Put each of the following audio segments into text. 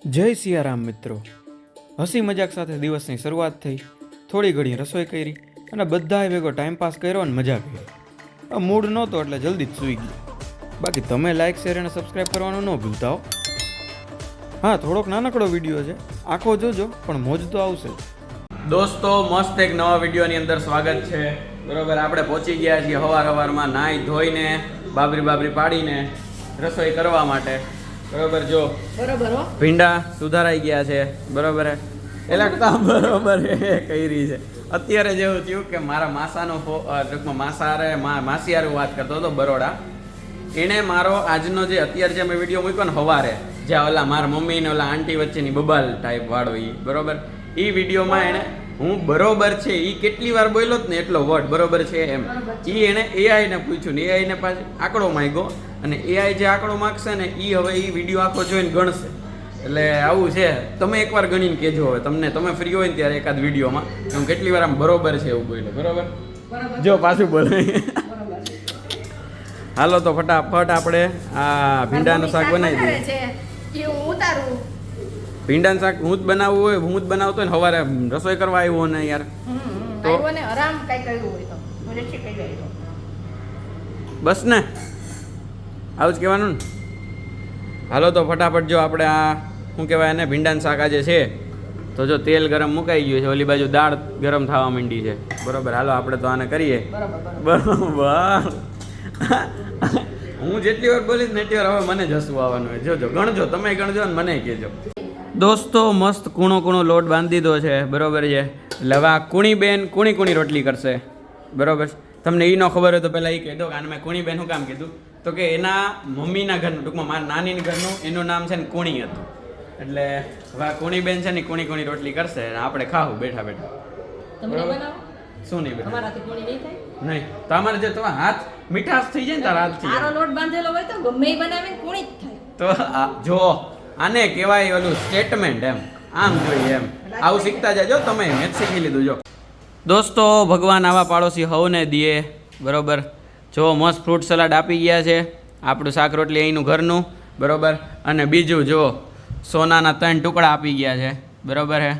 જય સિયારામ મિત્રો. હસી મજાક સાથે દિવસની શરૂઆત થઈ, થોડી ઘણી રસોઈ કરી અને બધાએ ભેગો ટાઈમપાસ કર્યો અને મજા કરી. આ મૂડ નહોતો એટલે જલ્દી જ સૂઈ ગયો. બાકી તમે લાઇક શેર અને સબસ્ક્રાઈબ કરવાનું ન ભૂલતા હો. હા, થોડોક નાનકડો વિડીયો છે, આખો જોજો પણ મોજ તો આવશે. દોસ્તો, મસ્ત એક નવા વિડીયોની અંદર સ્વાગત છે. બરોબર, આપણે પહોંચી ગયા છીએ સવારમાં નાહી ધોઈને બાબરી પાડીને રસોઈ કરવા માટે. બરોબર, જો બરોબર હો, ભીંડા સુધારાઈ ગયા છે. બરોબર એટલે કામ બરોબર કરી છે. અત્યારે જેવું થયું કે મારા માસાનો ટૂંકમાં માસી હારે વાત કરતો હતો બરોડા. એણે મારો આજનો જે અત્યારે જે મેં વિડીયો મૂક્યો ને સવારે, જ્યાં ઓલા મારા મમ્મી ને ઓલા આંટી વચ્ચેની બબાલ ટાઈપ વાળો એ બરોબર, એ વિડીયોમાં એણે હું બરોબર છે એ કેટલી વાર બોલ્યો જ ને એટલો વર્ડ બરોબર છે એમ એ એણે એઆઈને પૂછ્યું ને એઆઈને પાછી આંકડો માંગ્યો અને એઆઈ જે આંકડો માગશે ને એ હવે એ વિડીયો આખો જોઈને ગણશે. એટલે આવું છે. તમે એકવાર ગણીને કહેજો. હવે તમે ફ્રી હોય ને ત્યારે એકાદ વિડીયોમાં હું કેટલી વાર આમ બરોબર છે એવું બોલ્યો. બરોબર, જો પાછું બોલે. હાલો તો ફટાફટ આપણે આ ભીંડાનું શાક બનાવી દઈએ. ભીંડાનું શાક હું જ બનાવવું હોય, હું જ બનાવતો હોય ને સવારે રસોઈ કરવા આવ્યો ને યાર, તો આરામ કઈ કર્યું હોય તો બસ ને આવું જ કહેવાનું ને. હાલો તો ફટાફટ જો આપણે આ શું કહેવાય એને ભીંડાનું શાક આજે છે તો જો તેલ ગરમ મુકાઈ ગયું છે, ઓલી બાજુ દાળ ગરમ થવા માંડી છે. બરોબર, હાલો આપણે તો આને કરીએ. બરોબર, હું જેટલી વાર બોલીશ ને એટલી વાર હવે મને જ હસવું આવવાનું હોય. જોજો, ગણજો, તમે ગણજો ને મને કહેજો. દોસ્તો, મસ્ત કૂણો લોટ બાંધી દીધો છે. બરોબર છે. એટલે હવે આ કુણી બેન કુણી રોટલી કરશે. બરોબર, તમને એ ન ખબર હોય તો પહેલાં એ કહી દો કે આને મેં કુણી બેન શું કામ કીધું, તો કે એના મમ્મીના ઘરનું, ટૂંકમાં મારા નાનીના ઘરનું એનું નામ છે ને કુણી હતું. એટલે હવે આ કુણી બેન છે ને કુણી રોટલી કરશે અને આપણે ખાવું બેઠા બેઠા. શું નહીં બેઠા નહીં તો અમારે જે તમારા હાથ મીઠાશ થઈ જાય ને તારા હાથથી લોટ બાંધેલો હોય તો ગમે એ બનાવીને કુણી જ થાય. તો જો આને કહેવાય ઓલું સ્ટેટમેન્ટ એમ, આમ જોઈએ એમ. આવું શીખતા જાજો તમે, મેં જ શીખી લીધું. જો દોસ્તો, ભગવાન આવા પાડોશી હવને દીએ. બરોબર, જો મસ્ત ફ્રૂટ સલાડ આપી ગયા છે, આપણું શાક રોટલી અહીંનું ઘરનું. બરોબર, અને બીજું જો સોનાના 3 ટુકડા આપી ગયા છે. બરોબર હે,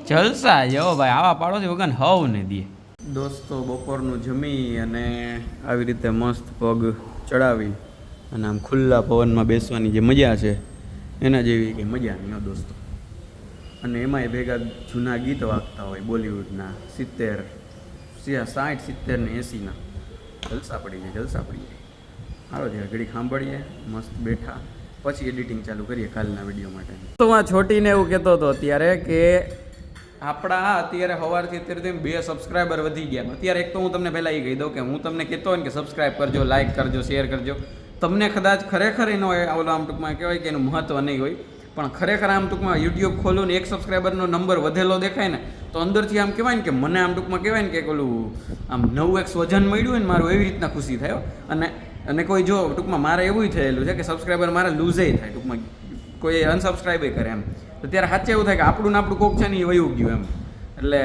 જલસા જો ભાઈ, આવા પાડોશી વગર હવને દીએ. દોસ્તો, બપોરનું જમી અને આવી રીતે મસ્ત પગ ચડાવી અને આમ ખુલ્લા પવનમાં બેસવાની જે મજા છે એના જેવી કંઈ મજા નહીં હો દોસ્તો. અને એમાંય ભેગા જૂના ગીતો વાગતા હોય બોલિવૂડના 70, 60, 70 ને 80ના. જલસા પડી જાય. હાલો જરા ઘડી સાંભળીએ, મસ્ત બેઠા, પછી એડિટિંગ ચાલુ કરીએ કાલના વિડીયો માટે. તો આ છોટીને એવું કહેતો હતો અત્યારે કે આપણા અત્યારે સવારથી અત્યારે 2 સબસ્ક્રાઈબર વધી ગયા. અત્યારે એક તો હું તમને પહેલાં એ કહી દઉં કે હું તમને કહેતો હોય ને કે સબસ્ક્રાઈબ કરજો, લાઇક કરજો, શેર કરજો. તમને કદાચ ખરેખર એનો ઓલો આમ ટૂંકમાં કહેવાય કે એનું મહત્ત્વ નહીં હોય, પણ ખરેખર આમ ટૂંકમાં યુટ્યુબ ખોલું ને 1 સબસ્ક્રાઈબરનો નંબર વધેલો દેખાય ને તો અંદરથી આમ કહેવાય ને કે મને આમ ટૂંકમાં કહેવાય ને કે ઓલું આમ 9x વજન મળ્યું હોય ને મારું, એવી રીતના ખુશી થાય. અને કોઈ જો ટૂંકમાં મારે એવું થયેલું છે કે સબસ્ક્રાઈબર મારે લૂઝે થાય, ટૂંકમાં કોઈ અનસબસ્ક્રાઈબે કરે એમ. તો ત્યારે સાચે એવું થાય કે આપણું કોક છે ને એ વયું ગયું એમ. એટલે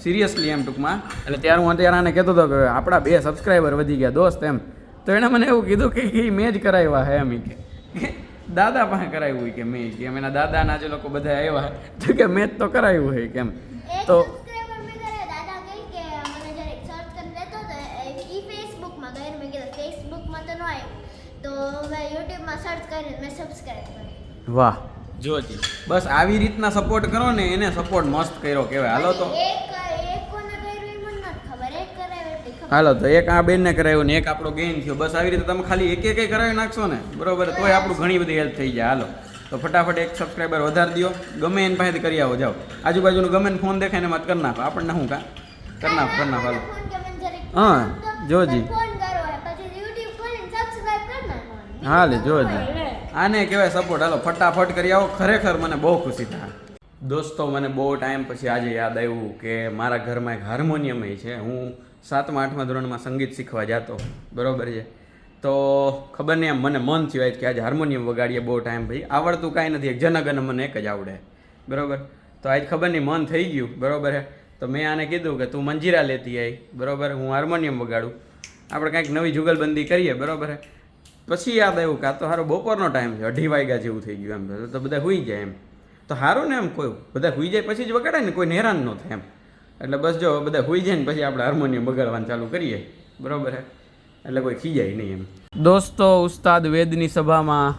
સિરિયસલી એમ ટૂંકમાં. એટલે ત્યારે હું અત્યારે આને કહેતો હતો કે આપણા 2 સબસ્ક્રાઈબર વધી ગયા દોસ્ત એમ. તો એણે મને એવું કીધું કે મેં જ કરાવ્યા હે એમ. કે દાદા પાસે કરાવ્યું કે મેં કે એના દાદાના જે લોકો બધા આવ્યા તો કે મેં જ તો કરાવ્યું હોય કેમ. તો વાહ, જોજી, બસ આવી રીતના સપોર્ટ કરો ને, એને સપોર્ટ મસ્ત કર્યો કહેવાય. હાલો તો એક આ બેનને કરાવ્યું ને એક આપણો ગેઇન થયો. બસ આવી રીતે તમે ખાલી એક કરાવી નાખશો ને, બરોબર, તોય આપણું ઘણી બધી હેલ્પ થઈ જાય. હાલો તો ફટાફટ 1 સબસ્ક્રાઈબર વધારી દો, ગમે એની પાસેથી કરી આવો. જાઓ આજુબાજુનું ગમે ને ફોન દેખાય ને મત કરી નાખો. આપણને શું કરી નાખો. હાલો હા જોજી, હાલે જોજી, આને કહેવાય સપોર્ટ. હાલો ફટાફટ કરી આવો, ખરેખર મને બહુ ખુશી થાય. દોસ્તો, મને બહુ ટાઈમ પછી આજે યાદ આવ્યું કે મારા ઘરમાં એક હાર્મોનિયમ છે. હું 7મા 8મા ધોરણમાં સંગીત શીખવા જતો. બરોબર છે. તો ખબર નહીં, આમ મને મન થયું કે આજે હાર્મોનિયમ વગાડીએ. બહુ ટાઈમ પછી આવડતું કાંઈ નથી, એક જનગન મને એક જ આવડે. બરોબર, તો આજ ખબર નહીં મન થઈ ગયું. બરોબર છે. તો મેં આને કીધું કે તું મંજીરા લેતી આવી. બરોબર, હું હાર્મોનિયમ વગાડું, આપણે કાંઈક નવી જુગલબંધી કરીએ. બરોબર છે. પછી યાદ આવ્યું કે આ તો સારો બપોરનો ટાઈમ છે, 2:30 વાગ્યા જેવું થઈ ગયું એમ, તો બધા સૂઈ જાય એમ. તો સારું ને એમ કોઈ બધા હુઈ જાય પછી જ વગાડાય ને કોઈ હેરાન ન થાય એમ એટલે બસ જો બધા હુઈ જાય ને પછી આપણે હાર્મોનિયમ બગાડવાનું ચાલુ કરીએ બરાબર હે એટલે કોઈ ખીજાય નહીં એમ દોસ્તો ઉસ્તાદ વેદની સભામાં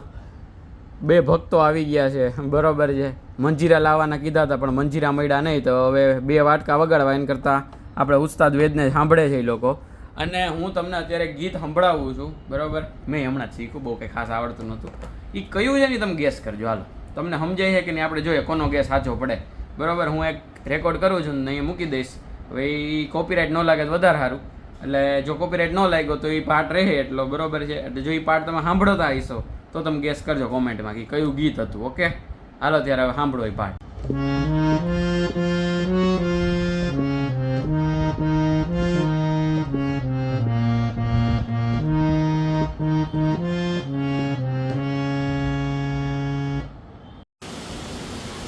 બે ભક્તો આવી ગયા છે બરાબર છે મંજીરા લાવવાના કીધા હતા પણ મંજીરા મળ્યા નહીં તો હવે 2 વાટકા વગાડવા એના કરતાં આપણે ઉસ્તાદ વેદને સાંભળે છે એ લોકો અને હું તમને અત્યારે ગીત સંભળાવું છું બરાબર મેં હમણાં શીખ્યું બહુ કંઈ ખાસ આવડતું નહોતું એ કયું છે ને તમે ગેસ કરજો હાલો તમને સમજાય છે કે નહીં આપણે જોઈએ કોનો ગેસ સાચો પડે બરાબર હું એક રેકોર્ડ કરું છું ને અહીંયા મૂકી દઈશ હવે એ કોપીરાઇટ ન લાગે તો વધારે સારું એટલે જો કોપીરાઇટ ન લાગ્યો તો એ પાર્ટ રહે એટલો બરાબર છે એટલે જો એ પાર્ટ તમે સાંભળતા હશો તો તમે ગેસ કરજો કોમેન્ટમાં કે કયું ગીત હતું ઓકે હાલો ત્યારે હવે સાંભળો એ પાર્ટ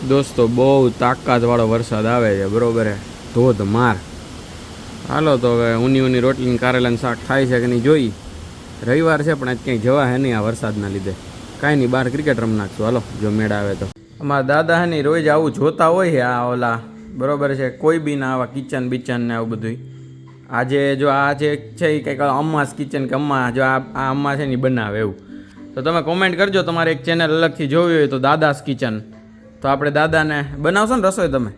દોસ્તો બહુ તાકાતવાળો વરસાદ આવે છે બરોબર હે ધોધમાર હાલો તો હવે ઊની રોટલીને કારેલાનું શાક થાય છે કે નહીં જોઈ રવિવાર છે પણ આજ ક્યાંય જવા હે નહીં આ વરસાદના લીધે કાંઈ નહીં બહાર ક્રિકેટ રમ નાખશું હાલો જો મેળ આવે તો અમારા દાદા હે નહીં રોજ આવું જોતા હોય છે આ ઓલા બરોબર છે કોઈ બી ના આવા કિચન બિચન ને આવું બધું આજે જો આ જે છે એ કંઈક અમ્માસ કિચન કે અમ્મા જો આ અમ્મા છે ને બનાવે એવું તો તમે કોમેન્ટ કરજો તમારે એક ચેનલ અલગથી જોવી હોય તો દાદાસ કિચન તો આપણે દાદાને બનાવશો ને રસોઈ તમે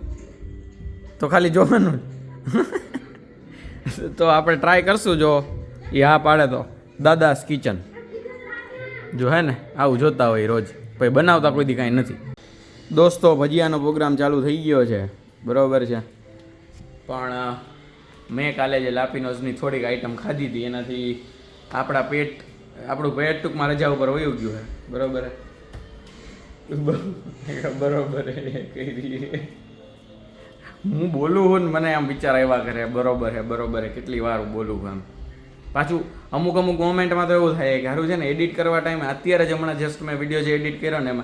તો ખાલી જોવાનું તો આપણે ટ્રાય કરશું જો એ હા પાડે તો દાદાસ કિચન જો હે ને આવું જોતા હોય રોજ પછી બનાવતા કોઈ દી કાંઈ નથી દોસ્તો ભજીયાનો પ્રોગ્રામ ચાલુ થઈ ગયો છે બરાબર છે પણ મેં કાલે જે લાપીનોઝની થોડીક આઈટમ ખાધી હતી એનાથી આપણું પેટ ટૂંકમાં રજા ઉપર વયું ગયું છે બરાબર બરોબર હું બોલું હું ને મને આમ વિચાર આવ્યા કરે બરોબર કેટલી વાર બોલું આમ પાછું અમુક મોમેન્ટમાં તો એવું થાય કે સારું છે ને એડિટ કરવા ટાઈમે અત્યારે જ હમણાં જસ્ટ મેં વિડીયો જે એડિટ કર્યો ને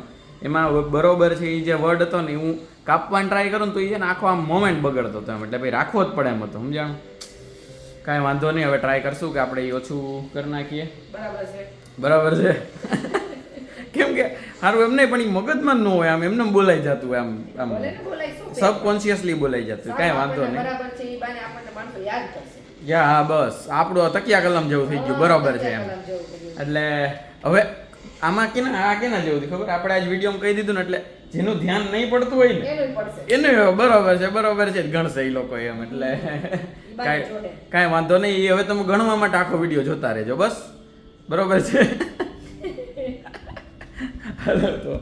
એમાં બરોબર છે એ જે વર્ડ હતો ને હું કાપવાની ટ્રાય કરું ને તો એ છે ને આખો આમ મોમેન્ટ બગડતો હતો એમ એટલે ભાઈ રાખવો જ પડે એમ હતો સમજાણું કાંઈ વાંધો નહીં હવે ટ્રાય કરશું કે આપણે એ ઓછું કરી નાખીએ બરાબર છે કેમ કે સારું એમ નહીં પણ એ મગજમાં ન હોય આમ એમને બોલાઈ જતું આમ સબકોન્શિયસલી બોલાઈ જતું કાંઈ વાંધો નહીં હા બસ આપણું તકિયા કલમ જેવું થઈ ગયું બરોબર છે એમ એટલે હવે આમાં કેના જેવું થયું ખબર આપણે આજ વિડીયોમાં કહી દીધું ને એટલે જેનું ધ્યાન નહીં પડતું હોય ને એનું બરોબર છે ગણશે એ લોકો એમ એટલે કાંઈ વાંધો નહીં એ હવે તમે ગણવા માટે આખો વિડીયો જોતા રહેજો બસ બરોબર છે તો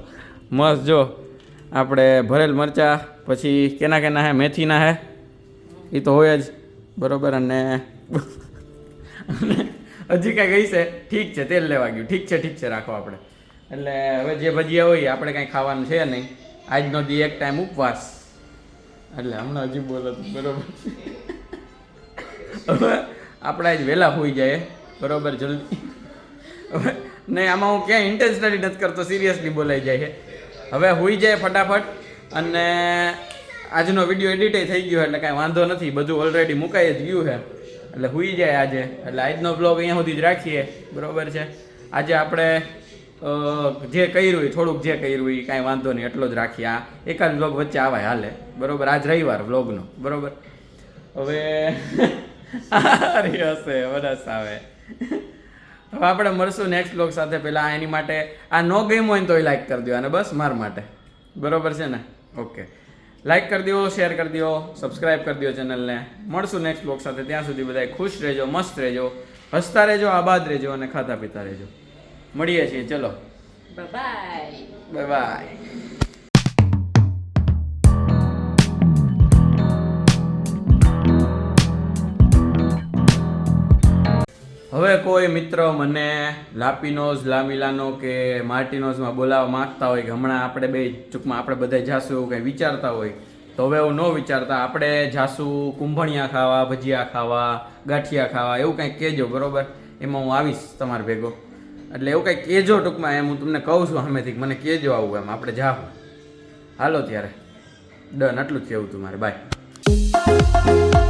મસ્ત જો આપણે ભરેલ મરચા પછી કેના હે મેથીના હે એ તો હોય જ બરોબર અને હજી કાંઈ ગઈ છે ઠીક છે તેલ લેવા ગયું ઠીક છે રાખો આપણે એટલે હવે જે ભજીયા હોય આપણે કાંઈ ખાવાનું છે નહીં આજનો દી એક ટાઈમ ઉપવાસ એટલે હમણાં હજી બોલો બરોબર હવે આપણે આજ વહેલા હોઈ જાય બરોબર જલ્દી હવે નહીં આમાં હું ક્યાંય ઇન્ટેન્શનલી નથી કરતો સિરિયસલી બોલાઈ જાય છે હવે હોઈ જાય ફટાફટ અને આજનો વિડીયો એડિટ થઈ ગયો એટલે કાંઈ વાંધો નથી બધું ઓલરેડી મુકાઈ જ ગયું છે એટલે હોઈ જાય આજે એટલે આજનો બ્લોગ અહીંયા સુધી જ રાખીએ બરોબર છે આજે આપણે જે કર્યું હોય થોડુંક જે કર્યું હોય કાંઈ વાંધો નહીં એટલો જ રાખીએ આ એકાદ બ્લોગ વચ્ચે આવાય હાલે બરોબર આજ રવિવાર બ્લોગનો બરોબર હવે હશે વરસ આવે હવે આપણે મળશું નેક્સ્ટ બ્લોગ સાથે પહેલાં એની માટે આ ન ગમ્યું હોય ને તો લાઈક કરી દો અને બસ મારા માટે બરોબર છે ને ઓકે લાઈક કરી દો શેર કરી દો સબસ્ક્રાઈબ કરી દો ચેનલને મળશું નેક્સ્ટ બ્લોગ સાથે ત્યાં સુધી બધા ખુશ રહેજો મસ્ત રહેજો હસતા રહેજો આબાદ રહેજો અને ખાતા પીતા રહેજો મળીએ છીએ ચલો બાય હવે કોઈ મિત્ર મને લાપીનોઝ લામિલાનો કે માર્ટિનોઝમાં બોલાવવા માંગતા હોય કે હમણાં આપણે બે ટૂંકમાં આપણે બધા જાશું એવું કંઈ વિચારતા હોય તો હવે એવું ન વિચારતા આપણે જાશું કુંભણિયા ખાવા ભજીયા ખાવા ગાંઠિયા ખાવા એવું કંઈક કહેજો બરોબર એમાં હું આવીશ તમારે ભેગો એટલે એવું કંઈક કહેજો ટૂંકમાં એમ હું તમને કહું છું સામેથી મને કહેજો આવું એમ આપણે જાઉં હાલો ત્યારે ડન આટલું જ કહેવું તું મારે બાય